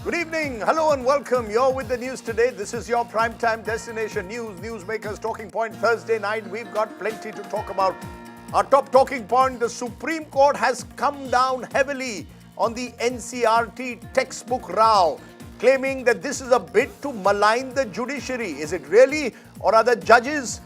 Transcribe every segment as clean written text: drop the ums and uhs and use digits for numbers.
Good evening, hello and welcome. You're with the news today. This is your primetime destination news, Newsmakers Talking Point Thursday night. We've got plenty to talk about. Our top talking point, the Supreme Court has come down heavily on the NCERT textbook row, claiming that this is a bid to malign the judiciary. Is it really, or are the judges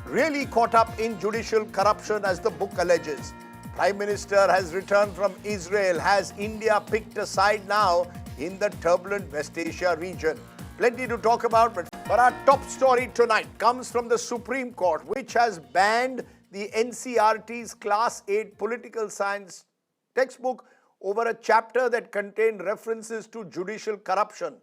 really caught up in judicial corruption as the book alleges? Prime Minister has returned from Israel. Has India picked a side now in the turbulent West Asia region? Plenty to talk about, but our top story tonight comes from the Supreme Court, which has banned the NCERT's Class 8 political science textbook over a chapter that contained references to judicial corruption.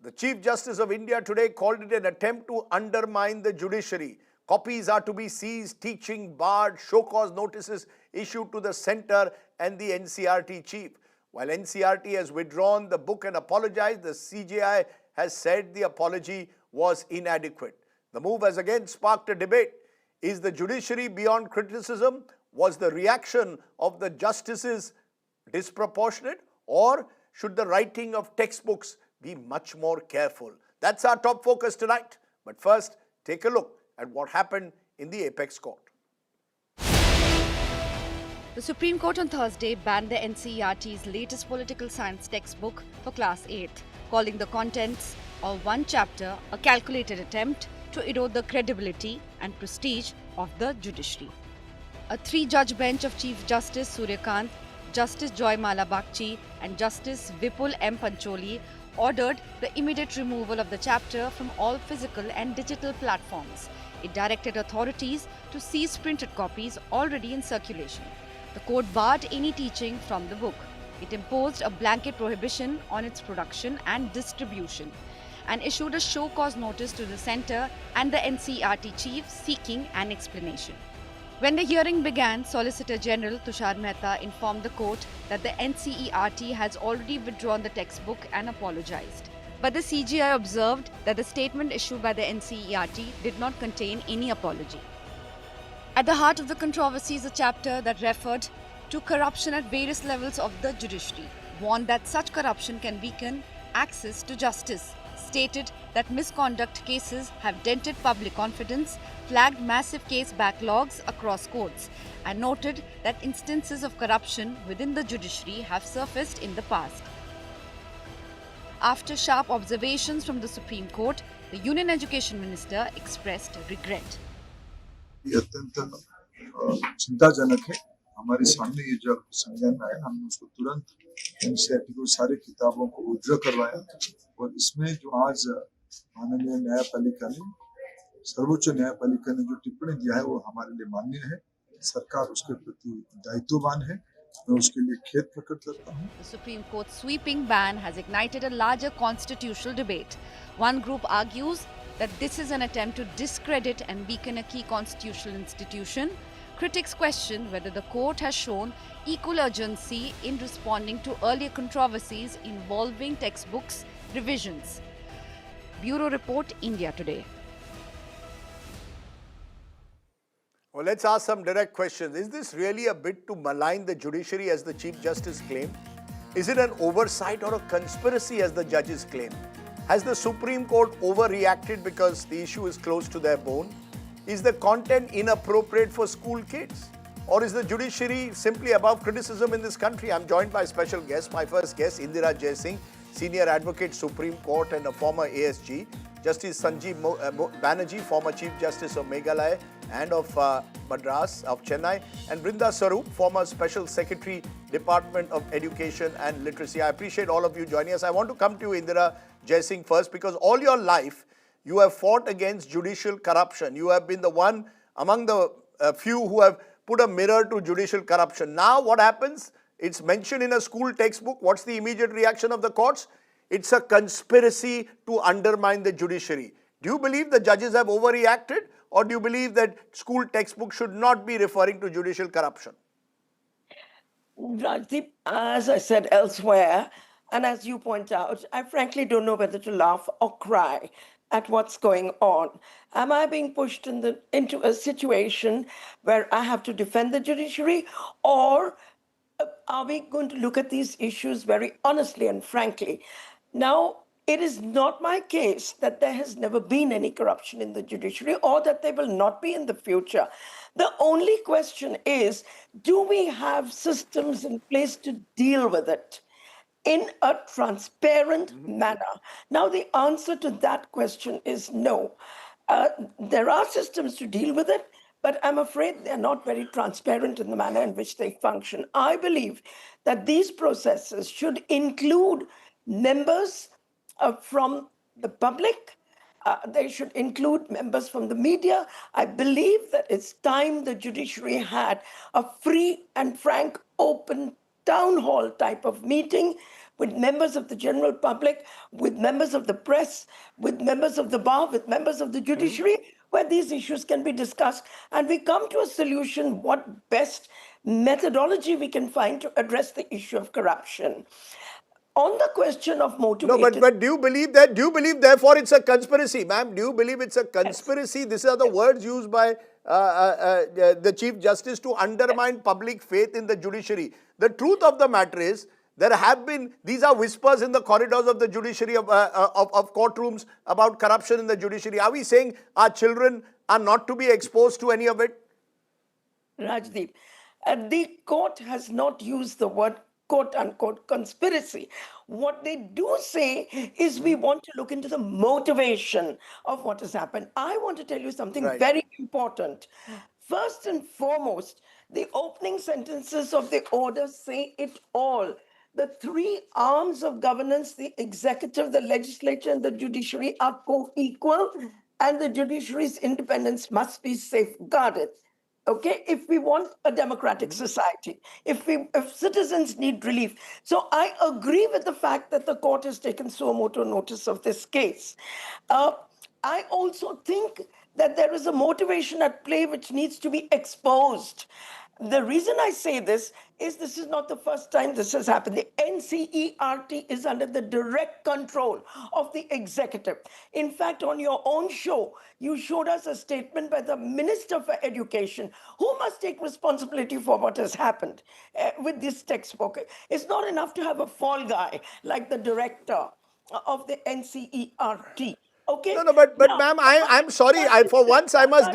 The Chief Justice of India today called it an attempt to undermine the judiciary. Copies are to be seized, teaching barred, show cause notices issued to the Centre and the NCERT chief. While NCERT has withdrawn the book and apologized, the CJI has said the apology was inadequate. The move has again sparked a debate. Is the judiciary beyond criticism? Was the reaction of the justices disproportionate? Or should the writing of textbooks be much more careful? That's our top focus tonight. But first, take a look at what happened in the Apex Court. The Supreme Court on Thursday banned the NCERT's latest political science textbook for Class 8, calling the contents of one chapter a calculated attempt to erode the credibility and prestige of the judiciary. A three-judge bench of Chief Justice Suryakant, Justice Joymala Bagchi and Justice Vipul M. Pancholi ordered the immediate removal of the chapter from all physical and digital platforms. It directed authorities to seize printed copies already in circulation. The court barred any teaching from the book. It imposed a blanket prohibition on its production and distribution and issued a show cause notice to the Centre and the NCERT chief seeking an explanation. When the hearing began, Solicitor General Tushar Mehta informed the court that the NCERT has already withdrawn the textbook and apologized. But the CJI observed that the statement issued by the NCERT did not contain any apology. At the heart of the controversy is a chapter that referred to corruption at various levels of the judiciary, warned that such corruption can weaken access to justice, stated that misconduct cases have dented public confidence, flagged massive case backlogs across courts, and noted that instances of corruption within the judiciary have surfaced in the past. After sharp observations from the Supreme Court, the Union Education Minister expressed regret. ये अत्यंत चिंताजनक है। हमारे सामने ये जब संज्ञान आया, हमने उसको तुरंत एनसीईआरटी को सारे किताबों को विड्रॉ करवाया और इसमें जो आज माननीय न्यायपालिका ने, सर्वोच्च न्यायपालिका ने जो टिप्पणी दिया है वो हमारे लिए मान्य है। सरकार उसके प्रति दायित्ववान है। मैं उसके लिए खेद प्रकट करता हूं। The Supreme Court's sweeping ban has ignited a larger constitutional debate. One group argues that this is an attempt to discredit and weaken a key constitutional institution. Critics question whether the court has shown equal urgency in responding to earlier controversies involving textbooks revisions. Bureau Report, India Today. Well, let's ask some direct questions. Is this really a bid to malign the judiciary as the Chief Justice claimed? Is it an oversight or a conspiracy as the judges claim? Has the Supreme Court overreacted because the issue is close to their bone? Is the content inappropriate for school kids? Or is the judiciary simply above criticism in this country? I'm joined by a special guest, my first guest, Indira Jaising, Senior Advocate, Supreme Court and a former ASG. Justice Sanjeev Banerjee, former Chief Justice of Meghalaya and of Madras, of Chennai, and Brinda Sarup, former Special Secretary, Department of Education and Literacy. I appreciate all of you joining us. I want to come to you, Indira Jaising, first, because all your life you have fought against judicial corruption. You have been the one among the few who have put a mirror to judicial corruption. Now what happens? It's mentioned in a school textbook. What's the immediate reaction of the courts? It's a conspiracy to undermine the judiciary. Do you believe the judges have overreacted, or do you believe that school textbooks should not be referring to judicial corruption? Rajdeep, as I said elsewhere, and as you point out, I frankly don't know whether to laugh or cry at what's going on. Am I being pushed into a situation where I have to defend the judiciary, or are we going to look at these issues very honestly and frankly? Now, it is not my case that there has never been any corruption in the judiciary or that there will not be in the future. The only question is, do we have systems in place to deal with it in a transparent manner? Now, the answer to that question is no. There are systems to deal with it, but I'm afraid they're not very transparent in the manner in which they function. I believe that these processes should include members from the public. They should include members from the media. I believe that it's time the judiciary had a free and frank, open town hall type of meeting with members of the general public, with members of the press, with members of the bar, with members of the judiciary, where these issues can be discussed and we come to a solution, what best methodology we can find to address the issue of corruption. On the question of No, motivated... but do you believe that? Do you believe, therefore, it's a conspiracy, ma'am? Do you believe it's a conspiracy? Yes. These are the words used by the Chief Justice to undermine public faith in the judiciary. The truth of the matter is, there have been, these are whispers in the corridors of the judiciary, of courtrooms about corruption in the judiciary. Are we saying our children are not to be exposed to any of it? Rajdeep, the court has not used the word quote-unquote conspiracy. What they do say is we want to look into the motivation of what has happened. I want to tell you something very important. First and foremost, the opening sentences of the order say it all. The three arms of governance, the executive, the legislature, and the judiciary, are co-equal, and the judiciary's independence must be safeguarded. Okay, if we want a democratic society, if citizens need relief. So I agree with the fact that the court has taken suo motu notice of this case. I also think that there is a motivation at play which needs to be exposed. The reason I say this is not the first time this has happened. The NCERT is under the direct control of the executive. In fact, on your own show, you showed us a statement by the Minister for Education, who must take responsibility for what has happened with this textbook. It's not enough to have a fall guy like the director of the NCERT. Okay. No, but ma'am, I'm sorry. For once I must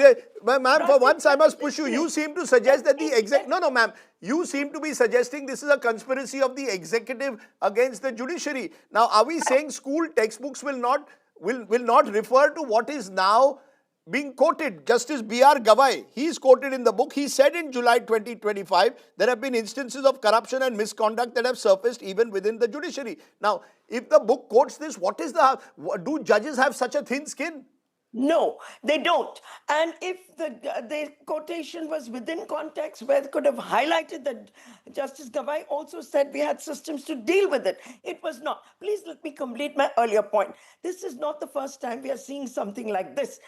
push you. You seem to suggest that the no, ma'am. You seem to be suggesting this is a conspiracy of the executive against the judiciary. Now, are we saying school textbooks will not refer to what is now being quoted? Justice B.R. Gavai, he is quoted in the book. He said in July 2025, there have been instances of corruption and misconduct that have surfaced even within the judiciary. Now, if the book quotes this, do judges have such a thin skin? No, they don't. And if the quotation was within context, where it could have highlighted that Justice Gavai also said we had systems to deal with it. It was not. Please let me complete my earlier point. This is not the first time we are seeing something like this.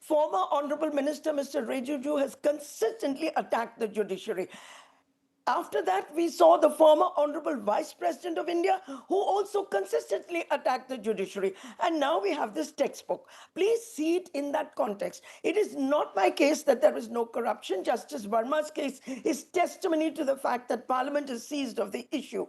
Former Honorable Minister Mr. Rajiju has consistently attacked the judiciary. After that, we saw the former Honorable Vice President of India, who also consistently attacked the judiciary. And now we have this textbook. Please see it in that context. It is not my case that there is no corruption. Justice Verma's case is testimony to the fact that Parliament is seized of the issue.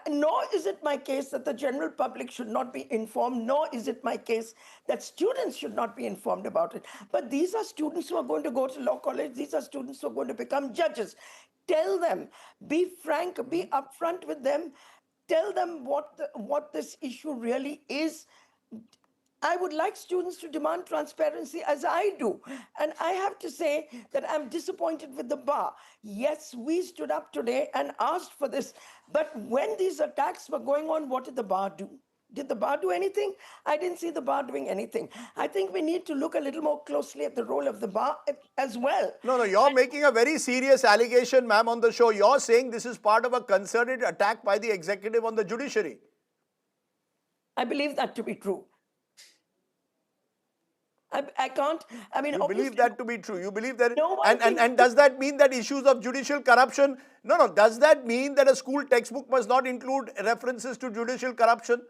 Nor is it my case that the general public should not be informed, nor is it my case that students should not be informed about it. But these are students who are going to go to law college. These are students who are going to become judges. Tell them, be frank, be upfront with them. Tell them what this issue really is. I would like students to demand transparency as I do. And I have to say that I'm disappointed with the bar. Yes, we stood up today and asked for this. But when these attacks were going on, what did the bar do? Did the bar do anything? I didn't see the bar doing anything. I think we need to look a little more closely at the role of the bar as well. No, you're making a very serious allegation, ma'am, on the show. You're saying this is part of a concerted attack by the executive on the judiciary. I believe that to be true. I can't, you believe that to be true. You believe that, and does that mean that issues of judicial corruption, does that mean that a school textbook must not include references to judicial corruption?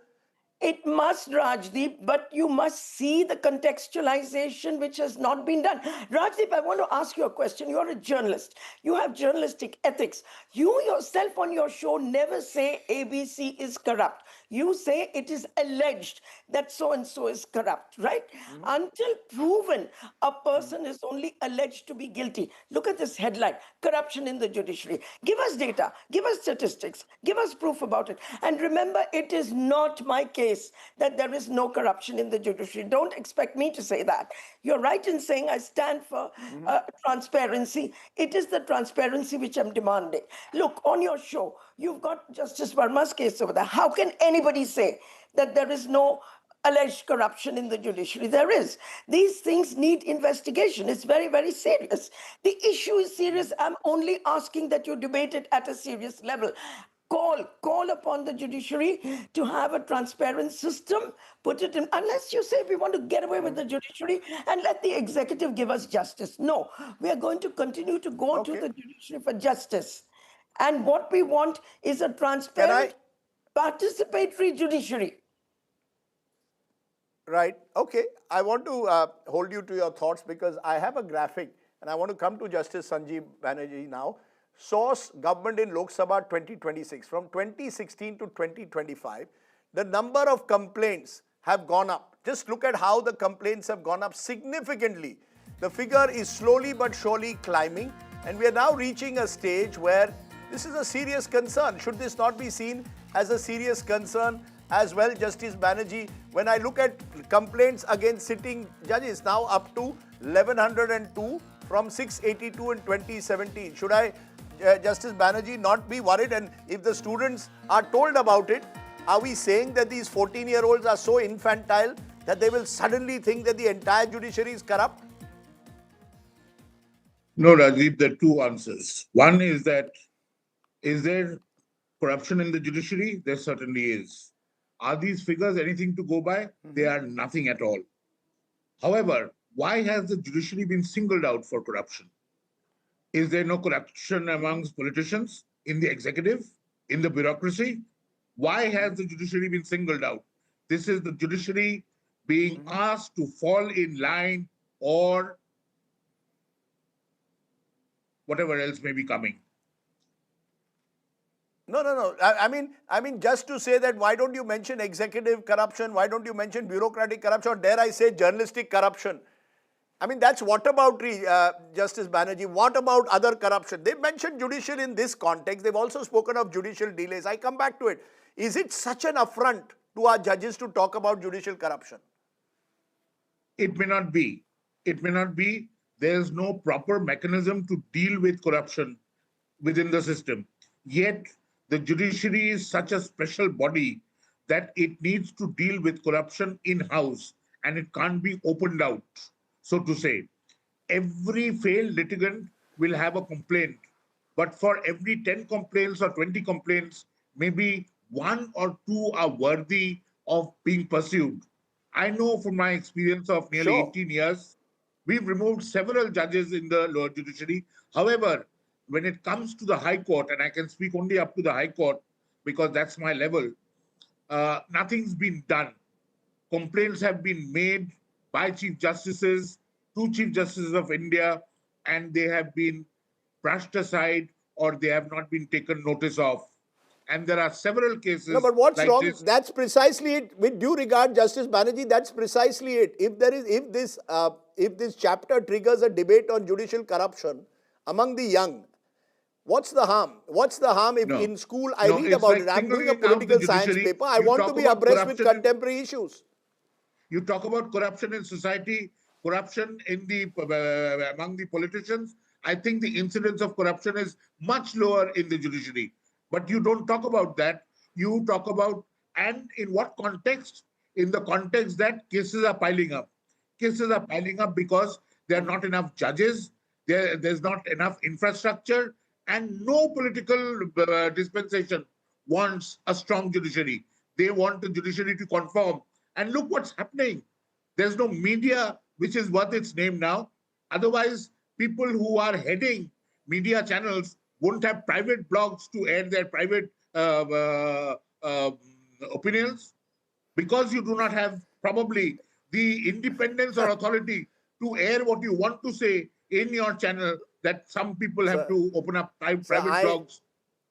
It must, Rajdeep, but you must see the contextualization which has not been done. Rajdeep, I want to ask you a question. You're a journalist. You have journalistic ethics. You yourself on your show never say ABC is corrupt. You say it is alleged that so-and-so is corrupt, right? Until proven, a person is only alleged to be guilty. Look at this headline, corruption in the judiciary. Give us data, give us statistics, give us proof about it. And remember, it is not my case that there is no corruption in the judiciary. Don't expect me to say that. You're right in saying I stand for transparency. It is the transparency which I'm demanding. Look, on your show, you've got Justice Verma's case over there. How can anybody say that there is no alleged corruption in the judiciary? There is. These things need investigation. It's very, very serious. The issue is serious. I'm only asking that you debate it at a serious level. Call upon the judiciary to have a transparent system, put it in, unless you say we want to get away with the judiciary and let the executive give us justice. No, we are going to continue to go to the judiciary for justice. And what we want is a transparent, participatory judiciary. Right. Okay. I want to hold you to your thoughts because I have a graphic and I want to come to Justice Sanjeev Banerjee now. Source government in Lok Sabha 2026. From 2016 to 2025, the number of complaints have gone up. Just look at how the complaints have gone up significantly. The figure is slowly but surely climbing, and we are now reaching a stage where this is a serious concern. Should this not be seen as a serious concern as well, Justice Banerjee? When I look at complaints against sitting judges, now up to 1102 from 682 in 2017. Should I, Justice Banerjee, not be worried? And if the students are told about it, are we saying that these 14-year-olds are so infantile that they will suddenly think that the entire judiciary is corrupt? No, Rajdeep, there are two answers. One is that, is there corruption in the judiciary? There certainly is. Are these figures anything to go by? They are nothing at all. However, why has the judiciary been singled out for corruption? Is there no corruption amongst politicians, in the executive, in the bureaucracy? Why has the judiciary been singled out? This is the judiciary being asked to fall in line or whatever else may be coming. No. I mean, just to say that, why don't you mention executive corruption? Why don't you mention bureaucratic corruption? Or dare I say journalistic corruption? I mean, that's whataboutery, Justice Banerjee. What about other corruption? They've mentioned judicial in this context. They've also spoken of judicial delays. I come back to it. Is it such an affront to our judges to talk about judicial corruption? It may not be. It may not be. There's no proper mechanism to deal with corruption within the system. Yet, the judiciary is such a special body that it needs to deal with corruption in-house and it can't be opened out, so to say. Every failed litigant will have a complaint, but for every 10 complaints or 20 complaints, maybe 1 or 2 are worthy of being pursued. I know from my experience of nearly 18 years, we've removed several judges in the lower judiciary. However, when it comes to the High Court, and I can speak only up to the High Court because that's my level, nothing's been done. Complaints have been made by Chief Justices, 2 Chief Justices of India, and they have been brushed aside or they have not been taken notice of. And there are several cases. No, but what's like wrong? this. That's precisely it. With due regard, Justice Banerjee, that's precisely it. If this chapter triggers a debate on judicial corruption among the young, what's the harm? What's the harm if in school I read about it? I'm doing a political science paper. I want to be abreast with contemporary issues. You talk about corruption in society, corruption in the among the politicians. I think the incidence of corruption is much lower in the judiciary. But you don't talk about that. You talk about, and in what context? In the context that cases are piling up. Cases are piling up because there are not enough judges, there's not enough infrastructure, and no political dispensation wants a strong judiciary. They want the judiciary to conform. And look what's happening. There's no media which is worth its name now. Otherwise, people who are heading media channels won't have private blogs to air their private opinions. because you do not have probably the independence or authority to air what you want to say in your channel, that some people have to open up So private blogs.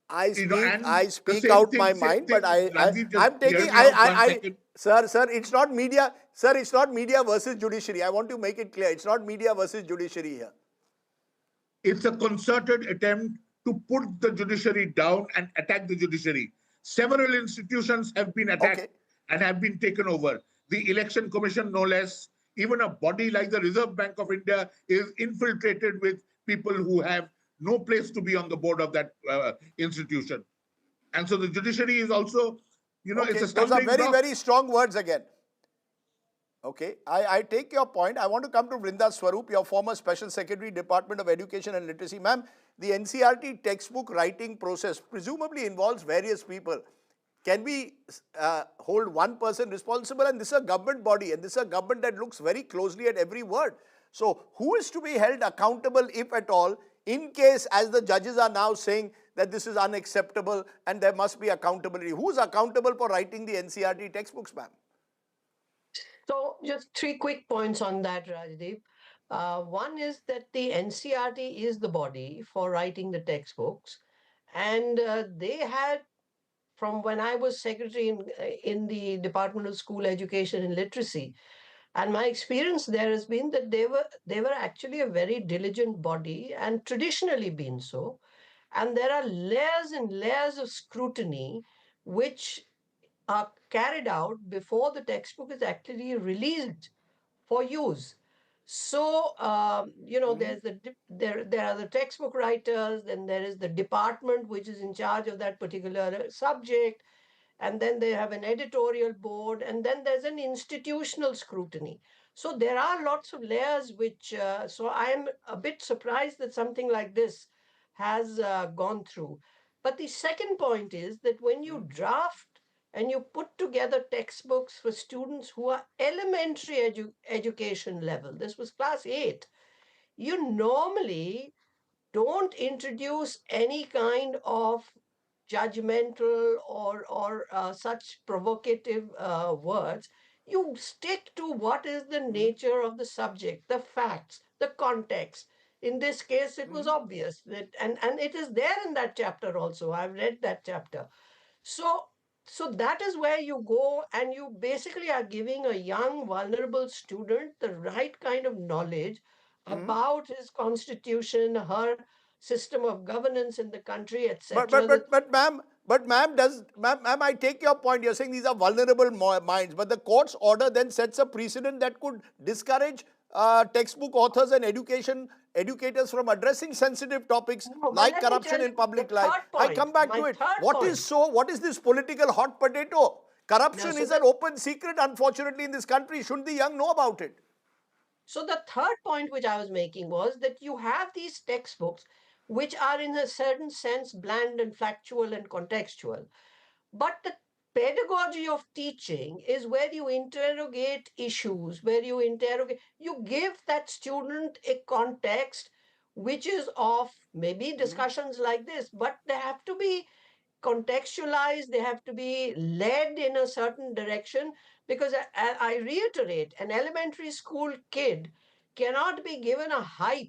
I And the speak same out thing, my mind, but Rajdeep, just I'm hear taking, me out 1 second. sir, it's not media, sir, it's not media versus judiciary. I want to make it clear. It's not media versus judiciary here. It's a concerted attempt to put the judiciary down and attack the judiciary. Several institutions have been attacked and have been taken over. The Election Commission, no less. Even a body like the Reserve Bank of India is infiltrated with people who have no place to be on the board of that institution. And so the judiciary is also, it's a Those are stumbling very, block. very strong words again. Okay, I take your point. I want to come to Vrinda Swaroop, your former Special Secretary, Department of Education and Literacy. Ma'am, the NCERT textbook writing process presumably involves various people. Can we hold one person responsible? And this is a government body, and this is a government that looks very closely at every word. So who is to be held accountable, if at all, in case, as the judges are now saying, that this is unacceptable and there must be accountability? Who's accountable for writing the NCERT textbooks, ma'am? So just 3 quick points on that, Rajdeep. One is that the NCERT is the body for writing the textbooks, and they had, from when I was secretary in the Department of School Education and Literacy, and my experience there has been that they were actually a very diligent body and traditionally been so. And there are layers and layers of scrutiny which are carried out before the textbook is actually released for use. So there's there are the textbook writers, then there is the department which is in charge of that particular subject, and then they have an editorial board, and then there's an institutional scrutiny. So there are lots of layers which, so I'm a bit surprised that something like this has gone through. But the second point is that when you draft and you put together textbooks for students who are elementary education level, this was class 8, you normally don't introduce any kind of judgmental or such provocative words. You stick to what is the nature of the subject, the facts, the context. In this case, it was obvious that, and it is there in that chapter also. I've read that chapter. So, so that is where you go, and you basically are giving a young, vulnerable student the right kind of knowledge about his constitution, her system of governance in the country, etc. Ma'am, I take your point. You're saying these are vulnerable minds, but the court's order then sets a precedent that could discourage textbook authors and educators from addressing sensitive topics like corruption in public life. I come back to it. What is this political hot potato? Corruption is an open secret, unfortunately, in this country. Shouldn't the young know about it? So the third point which I was making was that you have these textbooks which are in a certain sense bland and factual and contextual. But the pedagogy of teaching is where you interrogate issues, where you give that student a context which is of maybe discussions like this, but they have to be contextualized, they have to be led in a certain direction, because I reiterate, an elementary school kid cannot be given a hype.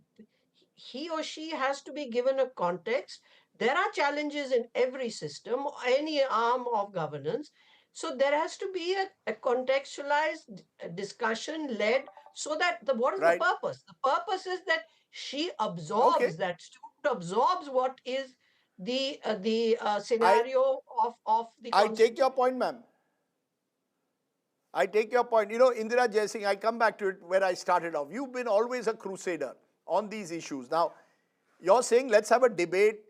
He or she has to be given a context. There are challenges in every system, any arm of governance. So there has to be a contextualized discussion led, so that what is the purpose? The purpose is that she absorbs, that student absorbs what is the scenario of the I take your point, ma'am. I take your point. You know, Indira Jaising, I come back to it where I started off. You've been always a crusader on these issues. Now, you're saying let's have a debate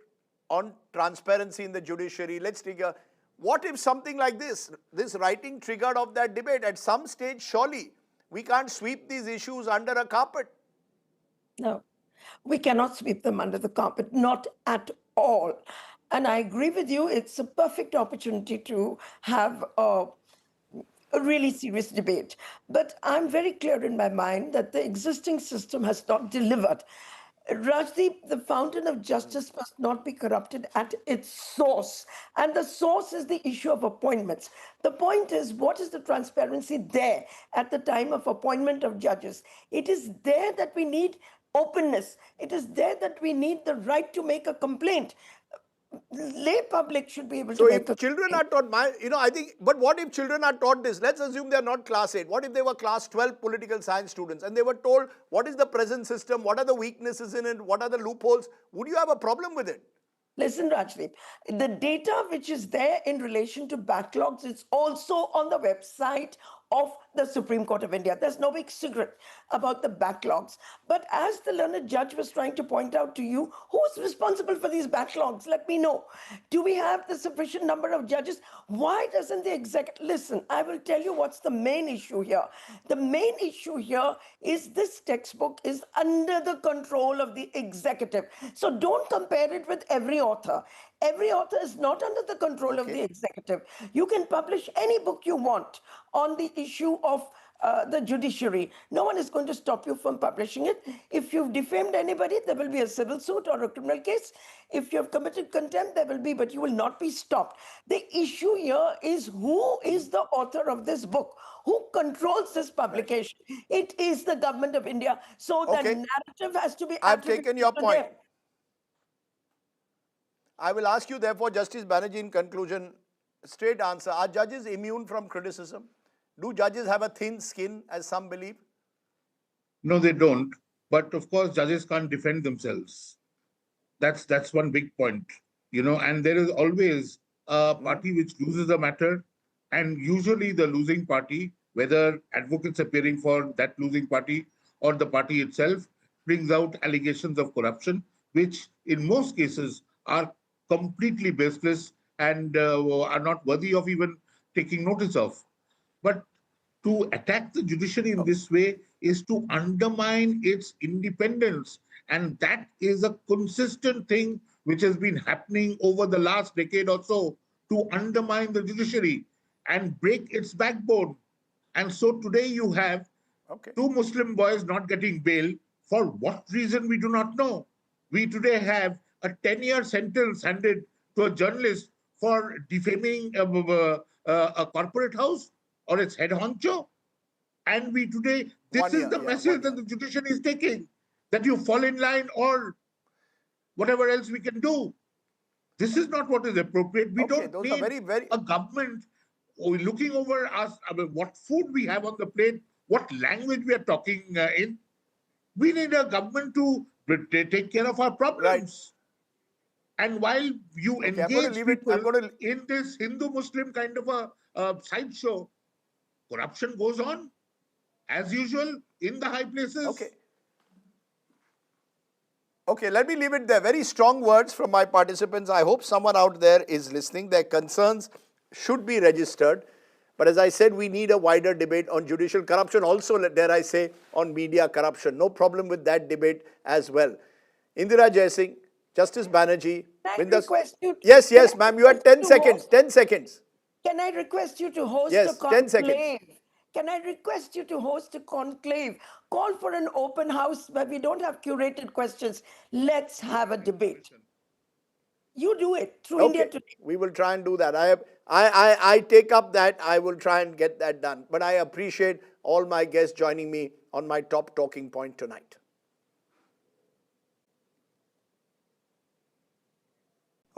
on transparency in the judiciary. Let's trigger. What if something like this writing triggered off that debate? At some stage, surely, we can't sweep these issues under a carpet. No, we cannot sweep them under the carpet, not at all. And I agree with you, it's a perfect opportunity to have a really serious debate. But I'm very clear in my mind that the existing system has not delivered. Rajdeep, the fountain of justice must not be corrupted at its source. And the source is the issue of appointments. The point is, what is the transparency there at the time of appointment of judges? It is there that we need openness. It is there that we need the right to make a complaint. Lay public should be able So to make if a children are complaint. taught, I think, but what if children are taught this? Let's assume they are not class 8. What if they were class 12 political science students and they were told what is the present system, what are the weaknesses in it, what are the loopholes? Would you have a problem with it? Listen, Rajdeep, the data which is there in relation to backlogs is also on the website of the Supreme Court of India. There's no big secret about the backlogs. But as the learned judge was trying to point out to you, who's responsible for these backlogs? Let me know. Do we have the sufficient number of judges? Why doesn't the executive... Listen, I will tell you what's the main issue here. The main issue here is this textbook is under the control of the executive. So don't compare it with every author. Every author is not under the control of the executive. You can publish any book you want on the issue of the judiciary. No one is going to stop you from publishing it. If you've defamed anybody, there will be a civil suit or a criminal case. If you have committed contempt, there will be, but you will not be stopped. The issue here is who is the author of this book? Who controls this publication? It is the government of India. So the narrative has to be I've taken your attributed to point. them. I will ask you, therefore, Justice Banerjee, in conclusion, straight answer. Are judges immune from criticism? Do judges have a thin skin, as some believe? No, they don't. But of course, judges can't defend themselves. That's one big point, and there is always a party which loses a matter, and usually the losing party, whether advocates appearing for that losing party or the party itself, brings out allegations of corruption, which in most cases are completely baseless and are not worthy of even taking notice of. But to attack the judiciary in this way is to undermine its independence. And that is a consistent thing which has been happening over the last decade or so, to undermine the judiciary and break its backbone. And so today you have two Muslim boys not getting bail. For what reason, we do not know. We today have a 10-year sentence handed to a journalist for defaming a corporate house or its head honcho. And we today, this is the message that the judiciary is taking, that you fall in line or whatever else we can do. This is not what is appropriate. We don't need a government looking over us, what food we have on the plate, what language we are talking in. We need a government to take care of our problems. Right. And while you engage people in this Hindu-Muslim kind of a sideshow, corruption goes on, as usual, in the high places. Okay, let me leave it there. Very strong words from my participants. I hope someone out there is listening. Their concerns should be registered. But as I said, we need a wider debate on judicial corruption. Also, dare I say, on media corruption. No problem with that debate as well. Indira Jaisingh, Justice Banerjee. Can I request you? Yes, ma'am. You had 10 seconds. 10 seconds. Can I request you to host a conclave? 10 seconds. Can I request you to host a conclave? Call for an open house where we don't have curated questions. Let's have a debate. You do it through India Today. We will try and do that. I take up that. I will try and get that done. But I appreciate all my guests joining me on my top talking point tonight.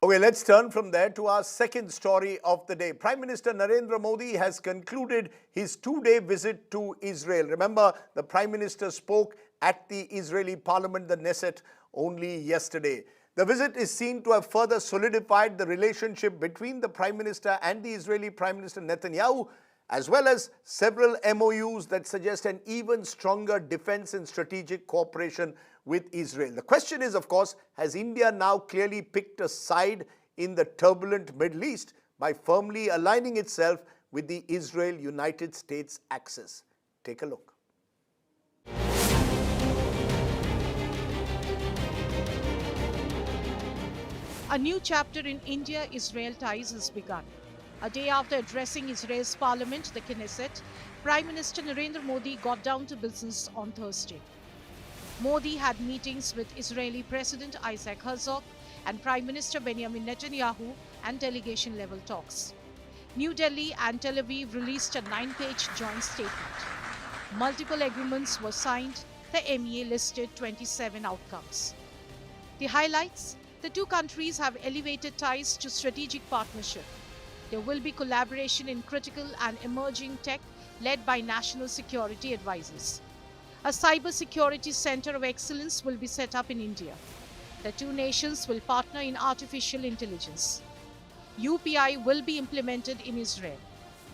Okay, let's turn from there to our second story of the day. Prime Minister Narendra Modi has concluded his two-day visit to Israel. Remember, the Prime Minister spoke at the Israeli Parliament, the NCERT, only yesterday. The visit is seen to have further solidified the relationship between the Prime Minister and the Israeli Prime Minister Netanyahu, as well as several MOUs that suggest an even stronger defense and strategic cooperation with Israel. The question is, of course, has India now clearly picked a side in the turbulent Middle East by firmly aligning itself with the Israel-United States axis? Take a look. A new chapter in India-Israel ties has begun. A day after addressing Israel's parliament, the Knesset, Prime Minister Narendra Modi got down to business on Thursday. Modi had meetings with Israeli President Isaac Herzog and Prime Minister Benjamin Netanyahu and delegation-level talks. New Delhi and Tel Aviv released a 9-page joint statement. Multiple agreements were signed. The MEA listed 27 outcomes. The highlights: the two countries have elevated ties to strategic partnership. There will be collaboration in critical and emerging tech led by national security advisors. A cybersecurity center of excellence will be set up in India. The two nations will partner in artificial intelligence. UPI will be implemented in Israel,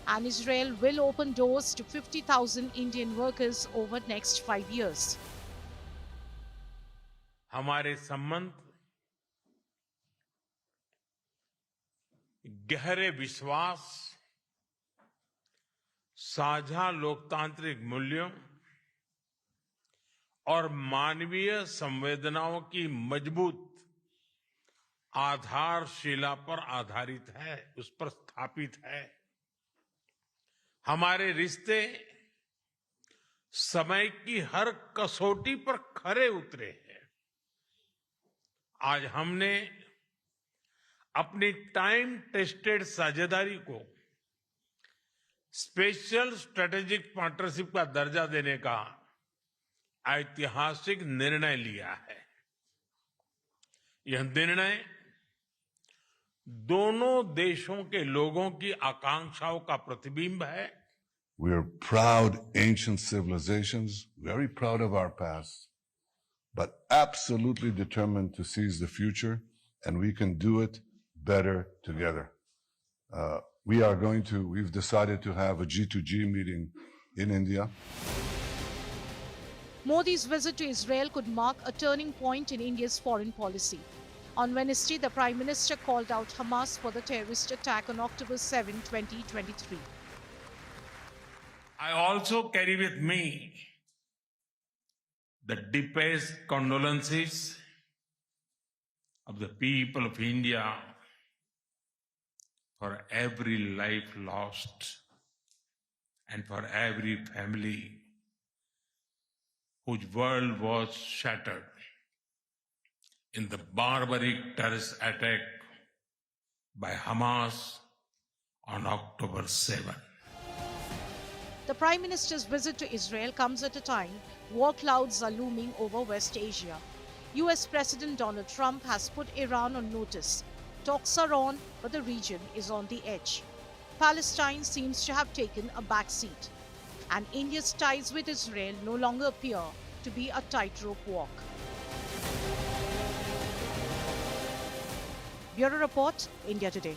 and Israel will open doors to 50,000 Indian workers over next 5 years. हमारे संबंध गहरे विश्वास, साझा लोकतांत्रिक मूल्यों और मानवीय संवेदनाओं की मजबूत आधारशिला पर आधारित है, उस पर स्थापित है। हमारे रिश्ते समय की हर कसौटी पर खरे उतरे हैं। आज हमने अपनी टाइम टेस्टेड साझेदारी को स्पेशल स्ट्रेटेजिक पार्टनरशिप का दर्जा देने का ऐतिहासिक निर्णय लिया है। यह निर्णय दोनों देशों के लोगों की आकांक्षाओं का प्रतिबिंब है। We are proud ancient civilizations, very proud of our past, but absolutely determined to seize the future, and we can do it better together. We've decided to have a G2G meeting in India. Modi's visit to Israel could mark a turning point in India's foreign policy. On Wednesday, the Prime Minister called out Hamas for the terrorist attack on October 7, 2023. I also carry with me the deepest condolences of the people of India for every life lost and for every family whose world was shattered in the barbaric terrorist attack by Hamas on October 7. The Prime Minister's visit to Israel comes at a time war clouds are looming over West Asia. US President Donald Trump has put Iran on notice. Talks are on, but the region is on the edge. Palestine seems to have taken a backseat, and India's ties with Israel no longer appear to be a tightrope walk. Bureau Report, India Today.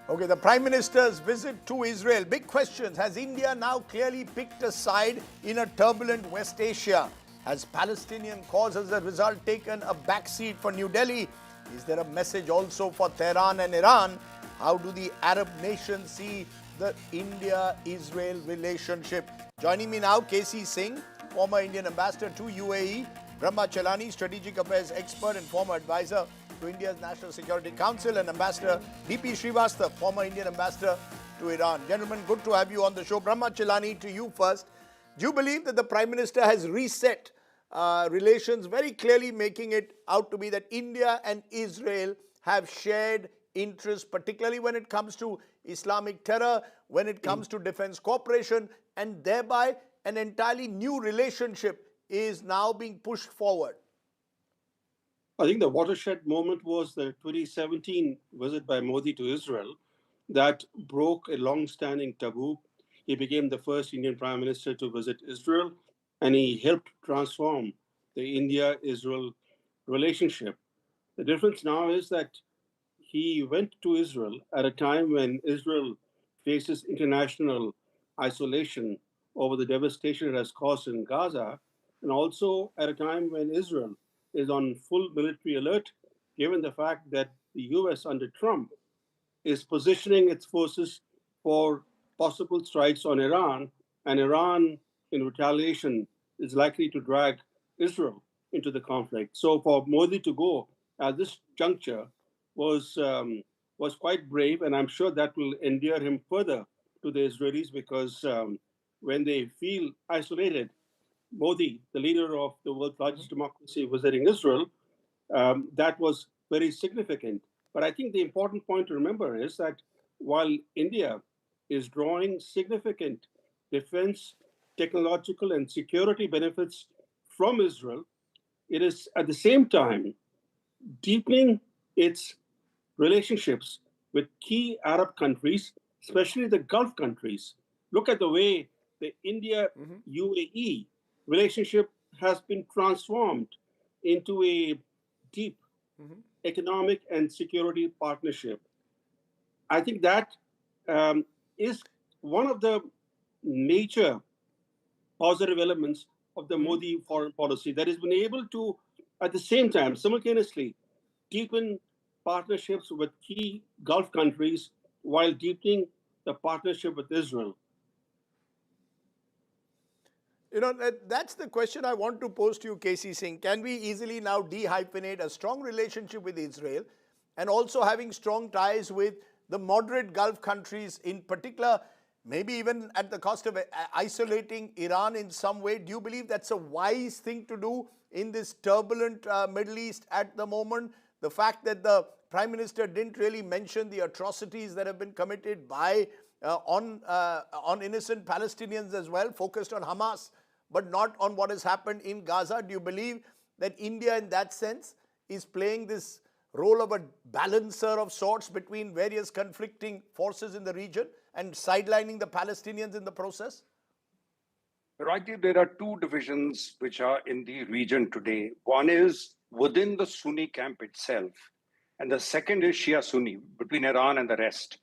Okay, the Prime Minister's visit to Israel. Big questions. Has India now clearly picked a side in a turbulent West Asia? Has Palestinian cause as a result taken a backseat for New Delhi? Is there a message also for Tehran and Iran? How do the Arab nations see the India-Israel relationship? Joining me now, KC Singh, former Indian ambassador to UAE, Brahma Chelani, strategic affairs expert and former advisor to India's National Security Council, and Ambassador D.P. Srivastava, former Indian ambassador to Iran. Gentlemen, good to have you on the show. Brahma Chelani, to you first. Do you believe that the Prime Minister has reset relations, very clearly making it out to be that India and Israel have shared interests, particularly when it comes to Islamic terror, when it comes to defense cooperation, and thereby an entirely new relationship is now being pushed forward? I think the watershed moment was the 2017 visit by Modi to Israel that broke a long-standing taboo. He became the first Indian Prime Minister to visit Israel, and he helped transform the India-Israel relationship. The difference now is that he went to Israel at a time when Israel faces international isolation over the devastation it has caused in Gaza, and also at a time when Israel is on full military alert, given the fact that the US under Trump is positioning its forces for possible strikes on Iran, and Iran, in retaliation, is likely to drag Israel into the conflict. So for Modi to go at this juncture was quite brave, and I'm sure that will endear him further to the Israelis, because when they feel isolated. Modi, the leader of the world's largest democracy, visiting Israel, that was very significant. But I think the important point to remember is that while India is drawing significant defense, technological, and security benefits from Israel, it is at the same time deepening its relationships with key Arab countries, especially the Gulf countries. Look at the way the India UAE relationship has been transformed into a deep economic and security partnership. I think that is one of the major positive elements of the Modi foreign policy that has been able to, at the same time, simultaneously deepen partnerships with key Gulf countries while deepening the partnership with Israel. You know, that's the question I want to pose to you, KC Singh. Can we easily now dehyphenate a strong relationship with Israel and also having strong ties with the moderate Gulf countries, in particular, maybe even at the cost of isolating Iran in some way? Do you believe that's a wise thing to do in this turbulent Middle East at the moment? The fact that the Prime Minister didn't really mention the atrocities that have been committed by on innocent Palestinians as well, focused on Hamas, but not on what has happened in Gaza. Do you believe that India, in that sense, is playing this role of a balancer of sorts between various conflicting forces in the region and sidelining the Palestinians in the process? Rajdeep, there are two divisions which are in the region today. One is within the Sunni camp itself, and the second is Shia Sunni, between Iran and the rest.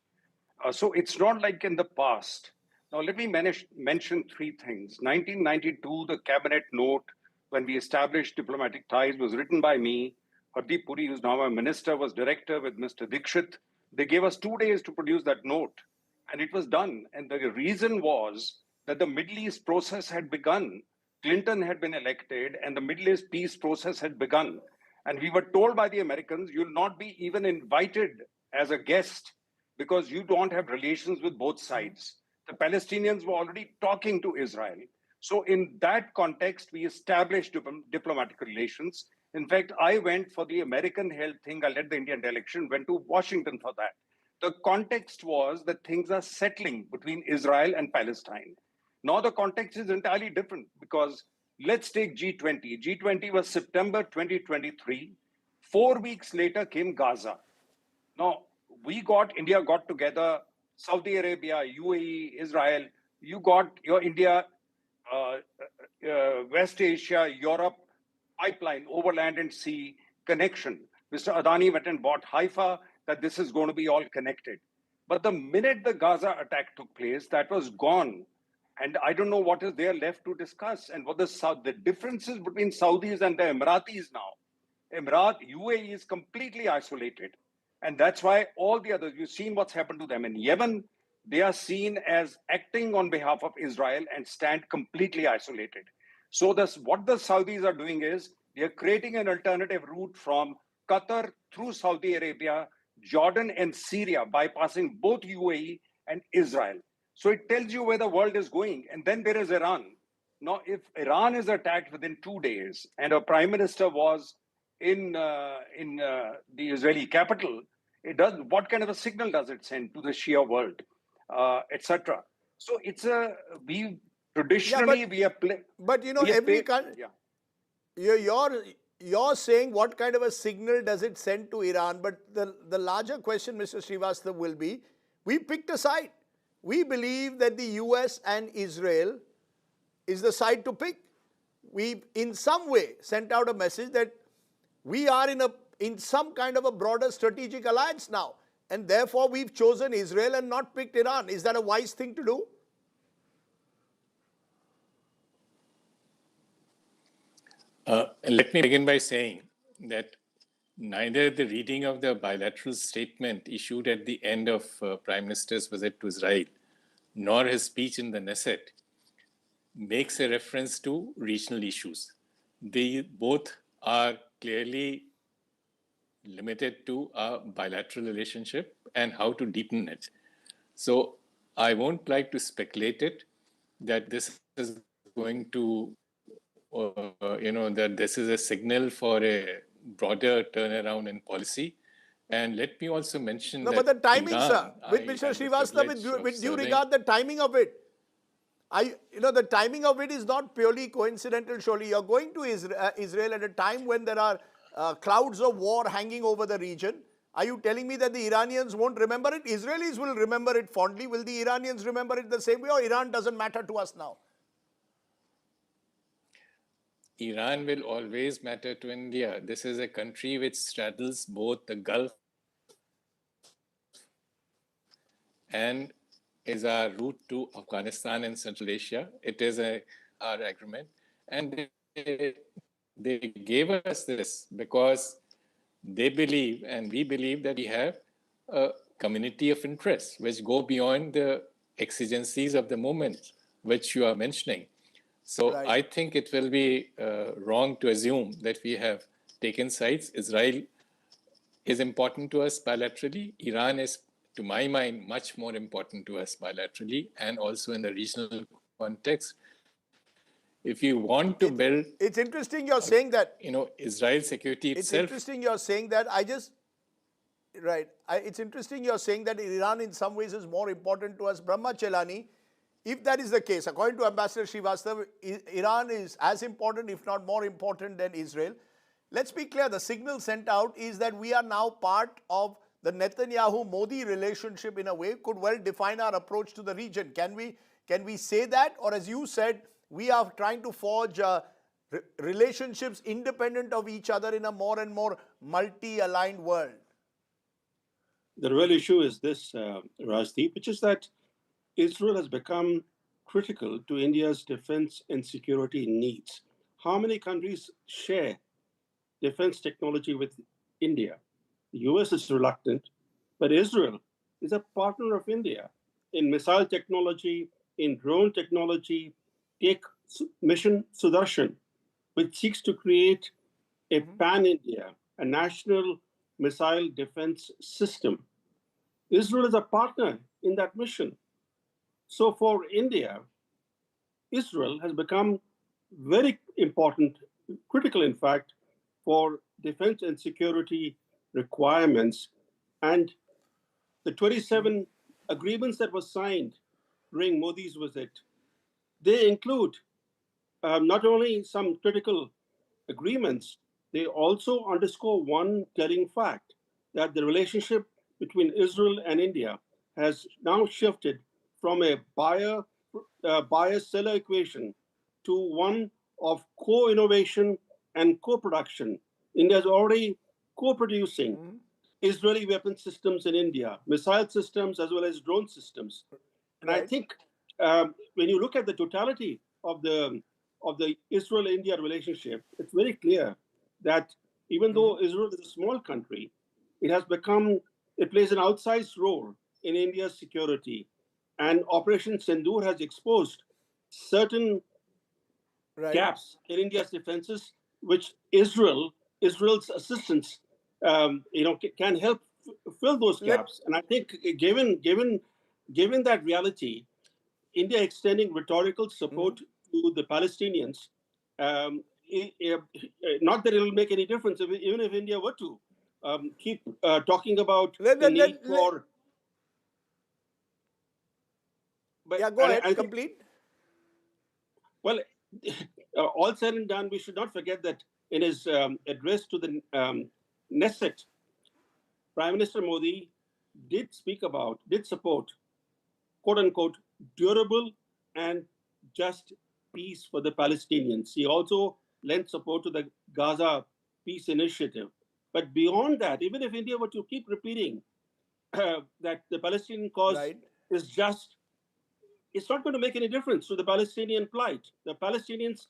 So it's not like in the past. Now, let me mention three things. 1992, the cabinet note, when we established diplomatic ties, was written by me. Hardeep Puri, who's now a minister, was director with Mr. Dikshit. They gave us 2 days to produce that note, and it was done. And the reason was that the Middle East process had begun. Clinton had been elected, and the Middle East peace process had begun. And we were told by the Americans, you'll not be even invited as a guest because you don't have relations with both sides. The Palestinians were already talking to Israel. So in that context, we established diplomatic relations. In fact, I went for the American-held thing. I led the Indian delegation, went to Washington for that. The context was that things are settling between Israel and Palestine. Now the context is entirely different because let's take G20. G20 was September 2023. 4 weeks later came Gaza. Now, India got together, Saudi Arabia, UAE, Israel. You got your India, West Asia, Europe, pipeline, overland and sea connection. Mr. Adani went and bought Haifa, that this is going to be all connected. But the minute the Gaza attack took place, that was gone. And I don't know what is there left to discuss. And what the differences between Saudis and the Emiratis now. UAE is completely isolated. And that's why all the others, you've seen what's happened to them in Yemen. They are seen as acting on behalf of Israel and stand completely isolated. So what the Saudis are doing is they are creating an alternative route from Qatar through Saudi Arabia, Jordan and Syria, bypassing both UAE and Israel. So it tells you where the world is going. And then there is Iran. Now, if Iran is attacked within 2 days and a prime minister was in the Israeli capital, what kind of a signal does it send to the Shia world, etc.? So it's we traditionally we are but you know, every country. You're saying what kind of a signal does it send to Iran? But the larger question, Mr. Srivastava, will be, we picked a side. We believe that the US and Israel is the side to pick. We, in some way, sent out a message that we are in some kind of a broader strategic alliance now. And therefore, we've chosen Israel and not picked Iran. Is that a wise thing to do? Let me begin by saying that neither the reading of the bilateral statement issued at the end of Prime Minister's visit to Israel, nor his speech in the Knesset, makes a reference to regional issues. They both are clearly limited to a bilateral relationship and how to deepen it. So I won't like to speculate it, that this is going to, that this is a signal for a broader turnaround in policy. And let me also mention No, that but the timing, sir, Iran, with I Mr. had the Srivastava, privilege of with due serving. regard, the timing of it, the timing of it is not purely coincidental, surely. You're going to Israel at a time when there are clouds of war hanging over the region. Are you telling me that the Iranians won't remember it? Israelis will remember it fondly. Will the Iranians remember it the same way, or Iran doesn't matter to us now? Iran will always matter to India. This is a country which straddles both the Gulf and is our route to Afghanistan and Central Asia. It is our agreement. And they gave us this because they believe, and we believe, that we have a community of interests which go beyond the exigencies of the moment, which you are mentioning. So Right. I think it will be wrong to assume that we have taken sides. Israel is important to us bilaterally. Iran is, to my mind, much more important to us bilaterally and also in the regional context. If you want to build, It's interesting you're saying that. Israel's security It's itself. interesting you're saying that. It's interesting you're saying that Iran in some ways is more important to us. Brahma Chelani, if that is the case, according to Ambassador Srivastava, Iran is as important, if not more important than Israel. Let's be clear, the signal sent out is that we are now part of the Netanyahu-Modi relationship in a way, could well define our approach to the region. Can we say that? Or as you said, we are trying to forge relationships independent of each other in a more and more multi-aligned world? The real issue is this, Rajdeep, which is that Israel has become critical to India's defense and security needs. How many countries share defense technology with India? The US is reluctant, but Israel is a partner of India in missile technology, in drone technology. Take Mission Sudarshan, which seeks to create a pan-India, a national missile defense system. Israel is a partner in that mission. So for India, Israel has become very important, critical in fact, for defense and security requirements. And the 27 agreements that were signed during Modi's visit, they include not only some critical agreements, they also underscore one telling fact, that the relationship between Israel and India has now shifted from a buyer-seller equation to one of co-innovation and co-production. India is already co-producing Israeli weapon systems in India, missile systems as well as drone systems. And I think when you look at the totality of the Israel-India relationship, it's very clear that even though Israel is a small country, it plays an outsized role in India's security. And Operation Sindoor has exposed certain gaps in India's defenses, which Israel's assistance, can help fill those gaps. And I think, given that reality, India extending rhetorical support to the Palestinians, not that it will make any difference, even if India were to keep talking about the need for. Go ahead, complete. Well, all said and done, we should not forget that in his address to the NCERT, Prime Minister Modi did support, quote unquote, durable and just peace for the Palestinians. He also lent support to the Gaza peace initiative. But beyond that, even if India were to keep repeating that the Palestinian cause is just, it's not going to make any difference to the Palestinian plight. The Palestinians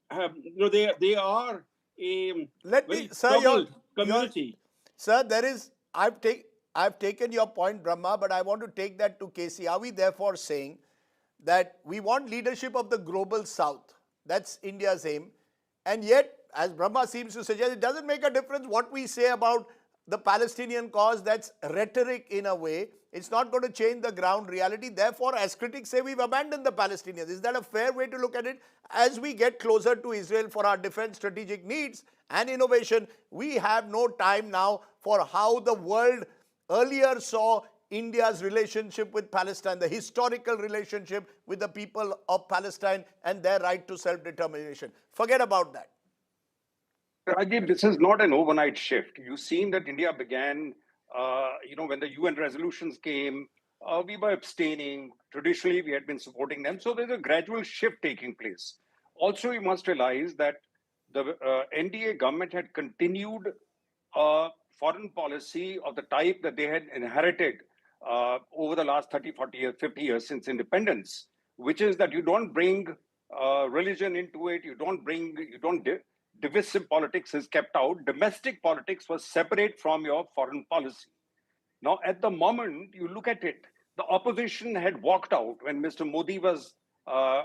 have, they are a very troubled community. Sir, I've taken your point, Brahma, but I want to take that to KC. Are we therefore saying that we want leadership of the global south? That's India's aim. And yet, as Brahma seems to suggest, it doesn't make a difference what we say about the Palestinian cause. That's rhetoric in a way. It's not going to change the ground reality. Therefore, as critics say, we've abandoned the Palestinians. Is that a fair way to look at it? As we get closer to Israel for our defense strategic needs and innovation, we have no time now for how the world earlier saw India's relationship with Palestine, the historical relationship with the people of Palestine and their right to self-determination. Forget about that. Rajdeep, this is not an overnight shift. You've seen that India began, when the UN resolutions came, we were abstaining. Traditionally, we had been supporting them. So there's a gradual shift taking place. Also, you must realize that the NDA government had continued foreign policy of the type that they had inherited over the last 30, 40 years, 50 years since independence, which is that you don't bring religion into it, divisive politics is kept out. Domestic politics was separate from your foreign policy. Now, at the moment, you look at it, the opposition had walked out when Mr. Modi was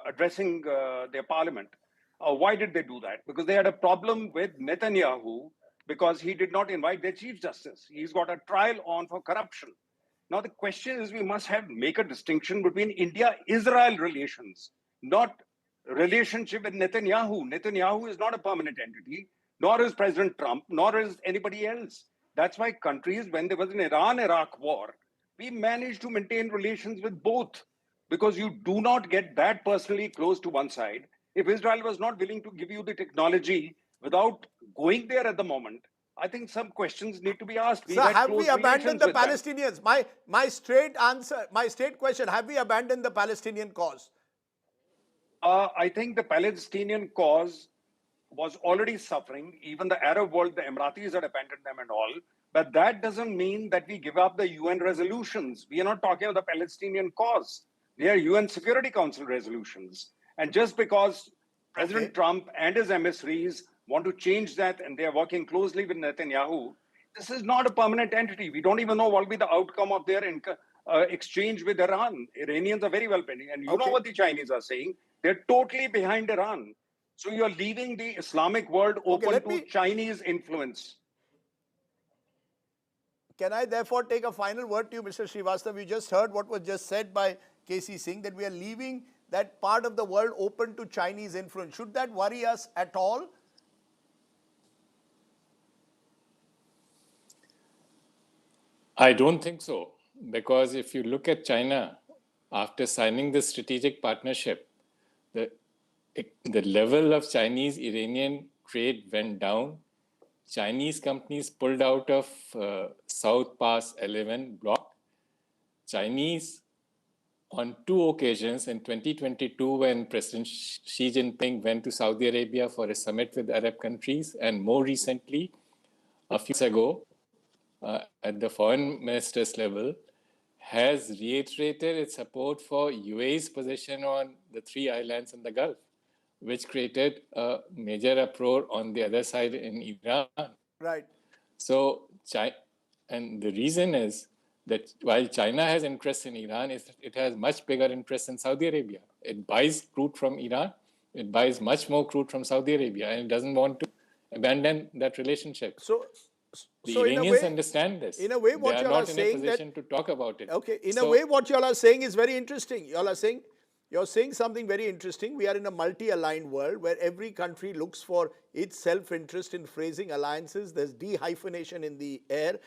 addressing their parliament. Why did they do that? Because they had a problem with Netanyahu because he did not invite their chief justice. He's got a trial on for corruption. Now, the question is we must make a distinction between India-Israel relations, not relationship with Netanyahu. Netanyahu is not a permanent entity, nor is President Trump, nor is anybody else. That's why countries, when there was an Iran-Iraq war, we managed to maintain relations with both because you do not get that personally close to one side. If Israel was not willing to give you the technology without going there at the moment, I think some questions need to be asked. Sir, have we abandoned the Palestinians? My straight question, have we abandoned the Palestinian cause? I think the Palestinian cause was already suffering. Even the Arab world, the Emiratis had abandoned them and all. But that doesn't mean that we give up the UN resolutions. We are not talking about the Palestinian cause. They are UN Security Council resolutions. And just because President Trump and his emissaries want to change that and they are working closely with Netanyahu, this is not a permanent entity. We don't even know what will be the outcome of their exchange with Iran. Iranians are very well pending. And you know what the Chinese are saying. They're totally behind Iran. So you're leaving the Islamic world open to Chinese influence. Can I therefore take a final word to you, Mr. Srivastava? You just heard what was just said by KC Singh, that we are leaving that part of the world open to Chinese influence. Should that worry us at all? I don't think so, because if you look at China, after signing the strategic partnership, the level of Chinese-Iranian trade went down. Chinese companies pulled out of South Pass 11 block. Chinese, on 2 occasions, in 2022, when President Xi Jinping went to Saudi Arabia for a summit with Arab countries, and more recently, a few months ago, at the foreign ministers level, has reiterated its support for UAE's position on the 3 islands in the Gulf, which created a major uproar on the other side in Iran. Right. So, and the reason is that while China has interest in Iran, it has much bigger interest in Saudi Arabia. It buys crude from Iran, it buys much more crude from Saudi Arabia, and it doesn't want to abandon that relationship. So the Iranians understand this. In a way, what they are you all not are in saying a position to talk about it. Okay, in a way, what you all are saying is very interesting. You're saying something very interesting. We are in a multi-aligned world where every country looks for its self-interest in phrasing alliances. There's de-hyphenation in the air.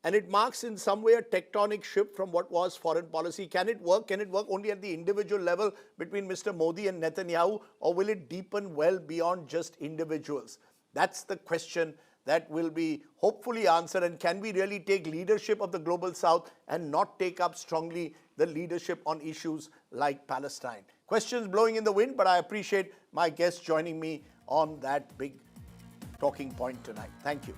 And it marks in some way a tectonic shift from what was foreign policy. Can it work? Can it work only at the individual level between Mr. Modi and Netanyahu? Or will it deepen well beyond just individuals? That's the question that will be hopefully answered. And can we really take leadership of the global south and not take up strongly the leadership on issues like Palestine? Questions blowing in the wind, but I appreciate my guests joining me on that big talking point tonight. Thank you.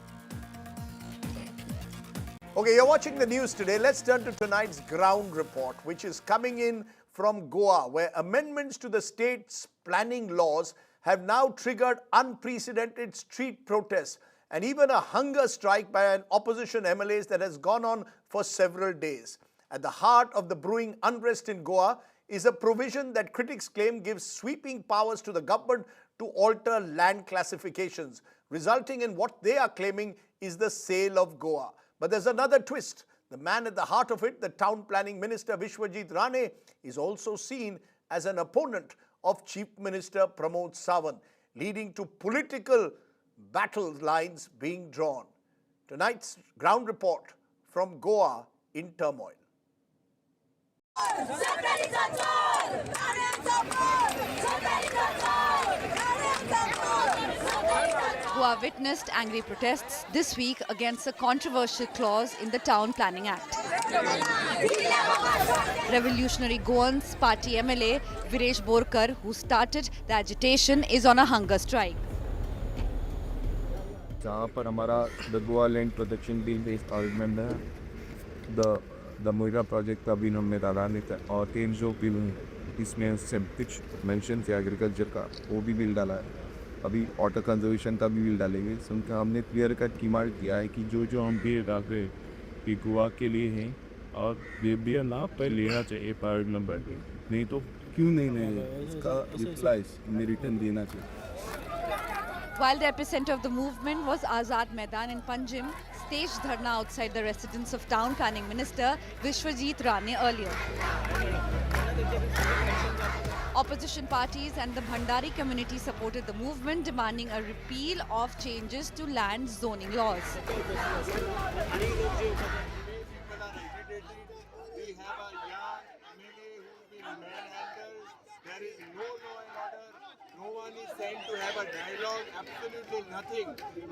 Okay, you're watching the news today. Let's turn to tonight's ground report, which is coming in from Goa, where amendments to the state's planning laws have now triggered unprecedented street protests and even a hunger strike by an opposition MLAs that has gone on for several days. At the heart of the brewing unrest in Goa is a provision that critics claim gives sweeping powers to the government to alter land classifications, resulting in what they are claiming is the sale of Goa. But there's another twist. The man at the heart of it, the town planning minister Vishwajit Rane, is also seen as an opponent of Chief Minister Pramod Sawant, leading to political battle lines being drawn. Tonight's ground report from Goa in turmoil. Goa witnessed angry protests this week against a controversial clause in the Town Planning Act. Revolutionary Goans Party MLA Viresh Borkar, who started the agitation, is on a hunger strike. जहाँ पर हमारा the Goa land protection bill based argument है, the Moira project का bill हमने डाला नहीं था, और 3 जो बिल इसमें सब कुछ मेंशन थे एग्रीकल्चर का, वो भी बिल डाला है. अभी वाटर कंजर्वेशन का भी बिल डालेंगे. सुनकर हमने क्लियर कट डिमांड किया है कि जो हम बिल डाल रहे हैं कि गोवा के लिए हैं, और बिल ना पर लेना चाहिए पार्ट नंबर, नहीं तो क्यों नहीं लेंगे, इसका रिप्लाइज हमें रिटर्न देना चाहिए. While the epicenter of the movement was Azad Maidan in Panjim, staged dharna outside the residence of Town Planning Minister Vishwajit Rane earlier. Opposition parties and the Bhandari community supported the movement, demanding a repeal of changes to land zoning laws. There is no law and order. No one is sent to have a dialogue. Absolutely nothing.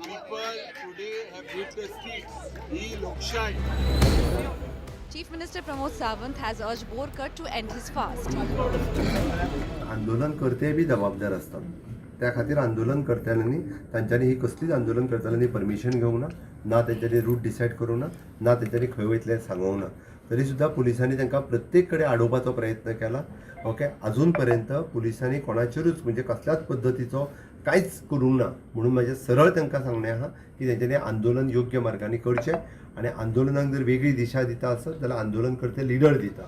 People today have hit the streets. He Lokshai. Chief Minister Pramod Sawant has urged Borkar to end his fast. आंदोलन करते B जबाबदार असतात. त्या खातीर आंदोलन करत्यांनी तांच्यांनी ही कसलीच आंदोलन करताल्यांनी परमिशन घेवंक ना तांच्यांनी रूट डिसायड करूंक ना तांच्यांनी खंय वयतले सांगूंक ना. तरी सुद्धा पुलिसांनी तांकां प्रत्येक कडेन आडोवपाचो प्रयत्न केला. ओके, अजून पर्यंत पुलिसांनी कोणाचेरूच म्हणजे कसल्याच पद्दतीचो कांयच करूंक ना. म्हणून म्हाजें सरळ तांकां सांगणें आहा की तांच्यांनी आंदोलन योग्य मार्गाने करचें, आनी आंदोलनाक जर वेगळी दिशा दिता आसत जाल्यार आंदोलन करते लीडर दिता.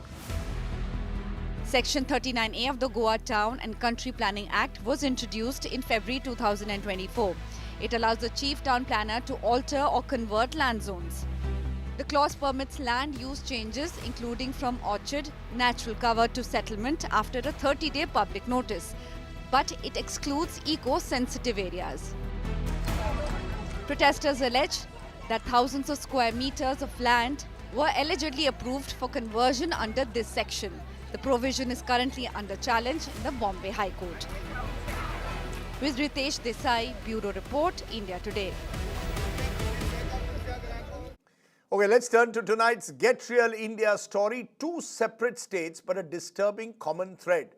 Section 39A of the Goa Town and Country Planning Act was introduced in February 2024. It allows the chief town planner to alter or convert land zones. The clause permits land use changes, including from orchard, natural cover to settlement after a 30-day public notice. But it excludes eco-sensitive areas. Protesters allege that thousands of square meters of land were allegedly approved for conversion under this section. The provision is currently under challenge in the Bombay High Court. With Ritesh Desai, Bureau Report, India Today. Okay, let's turn to tonight's Get Real India story. 2 separate states, but a disturbing common thread.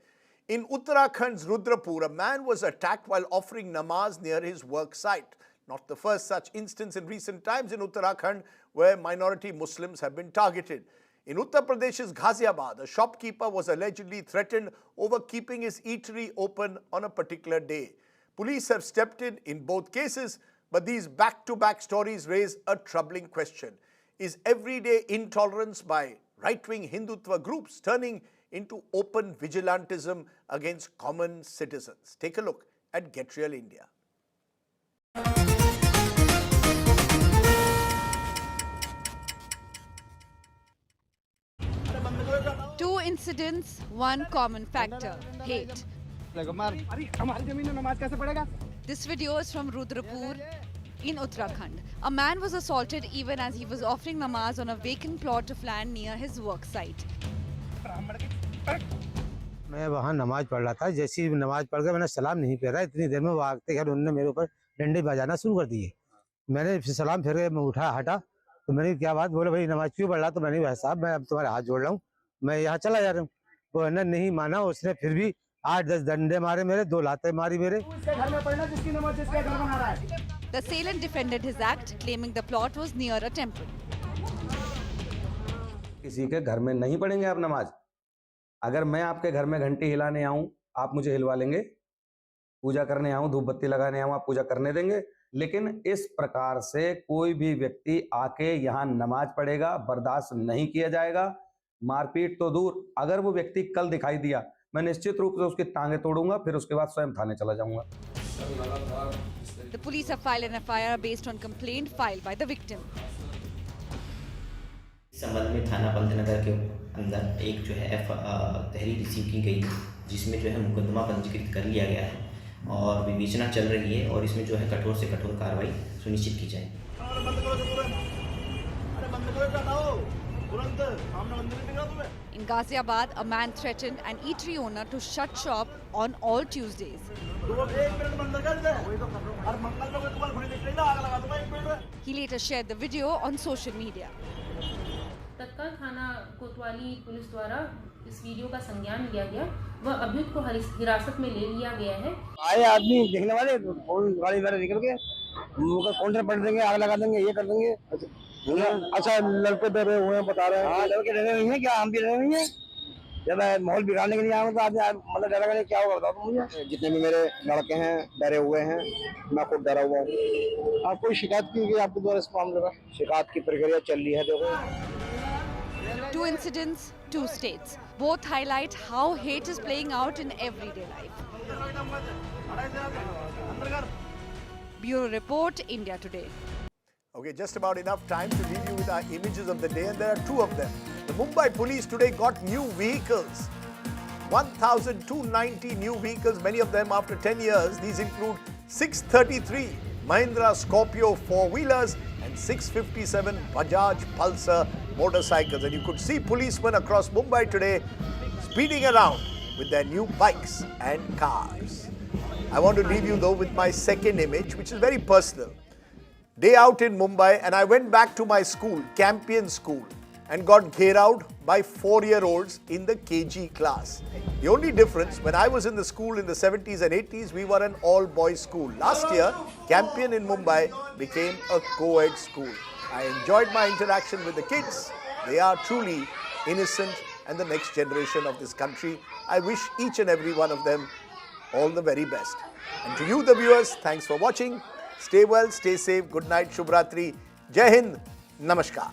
In Uttarakhand's Rudrapur, a man was attacked while offering namaz near his work site. Not the first such instance in recent times in Uttarakhand, where minority Muslims have been targeted. In Uttar Pradesh's Ghaziabad, a shopkeeper was allegedly threatened over keeping his eatery open on a particular day. Police have stepped in both cases, but these back-to-back stories raise a troubling question. Is everyday intolerance by right-wing Hindutva groups turning into open vigilantism against common citizens? Take a look at Get Real India. 2 incidents, 1 common factor: hate. This video is from Rudrapur in Uttarakhand. A man was assaulted even as he was offering namaz on a vacant plot of land near his work site. मैं वहाँ नमाज पढ़ रहा था. जैसे ही नमाज पढ़ के मैंने सलाम नहीं फेरा, इतनी देर में वो आते खैर उन्होंने मेरे ऊपर डंडे बजाना शुरू कर दिए. मैंने सलाम फेर के मैं हटा तो मैंने क्या बात, बोले भाई नमाज क्यों पढ़ रहा? तो मैंने भाई साहब मैं अब तुम्हारे हाथ जोड़ रहा हूँ, मैं यहाँ चला जा रहा हूँ. वो नहीं माना, उसने फिर भी 8-10 डंडे मारे मेरे, 2 लाते मारी मेरे. The assailant defended his act, claiming the plot was near a temple. किसी के घर में नहीं पढ़ेंगे आप नमाज. अगर मैं आपके घर में घंटी हिलाने आऊं, आप मुझे हिलवा लेंगे. पूजा करने आऊं, धूप बत्ती लगाने आऊं, आप पूजा करने देंगे. लेकिन इस प्रकार से कोई भी व्यक्ति आके यहाँ नमाज पढ़ेगा, बर्दाश्त नहीं किया जाएगा. मारपीट तो दूर, अगर वो व्यक्ति कल दिखाई दिया, मैं निश्चित रूप से उसकी टांगे तोड़ूंगा, फिर उसके बाद स्वयं थाने चला जाऊंगा. The police have filed an FIR based on complaint filed by the victim. संबंध में थाना पंतनगर के अंदर एक जो है तहरीर रिसीव की गई है, जिसमें जो है मुकदमा पंजीकृत कर लिया गया है और विवेचना चल रही है और इसमें जो है कठोर से कठोर कार्रवाई सुनिश्चित की जाए। In Ghaziabad, a man threatened an eatery owner to shut shop on all Tuesdays. He later shared the video on social media. तत्काल थाना कोतवाली पुलिस द्वारा इस वीडियो का संज्ञान लिया गया व अभियुक्त को हिरासत में ले लिया गया है। आए आदमी देखने वाले गाड़ी वाले निकल के काउंटर पलट देंगे, आग लगा देंगे, ये कर देंगे। अच्छा लड़के डरे हुए हैं, बता रहे हैं। हाँ, लड़के डरे हुए हैं, क्या हम भी डरे हुए हैं? जब मैं माहौल बिगाड़ने के लिए आया हूँ तो आज मतलब डरा नहीं, क्या होगा बताओ तुम मुझे। जितने भी मेरे लड़के हैं डरे हुए हैं, मैं खुद डरा हुआ हूँ। आप कोई शिकायत की गई आपके द्वारा इस मामले में? शिकायत की प्रक्रिया चल रही है। देखो, 2 incidents, 2 states. Both highlight how hate is playing out in everyday life. Bureau Report, India Today. Okay, just about enough time to leave you with our images of the day, and there are 2 of them. The Mumbai police today got new vehicles. 1,290 new vehicles, many of them after 10 years. These include 633 Mahindra Scorpio 4-wheelers and 657 Bajaj Pulsar motorcycles. And you could see policemen across Mumbai today speeding around with their new bikes and cars. I want to leave you though with my second image, which is very personal. Day out in Mumbai, and I went back to my school, Campion School, and got gherawed by 4-year-olds in the KG class. The only difference, when I was in the school in the 70s and 80s, we were an all-boys school. Last year, Campion in Mumbai became a co-ed school. I enjoyed my interaction with the kids. They are truly innocent and the next generation of this country. I wish each and every one of them all the very best. And to you, the viewers, thanks for watching. Stay well, stay safe. Good night, Shubhratri. Jai Hind. Namaskar.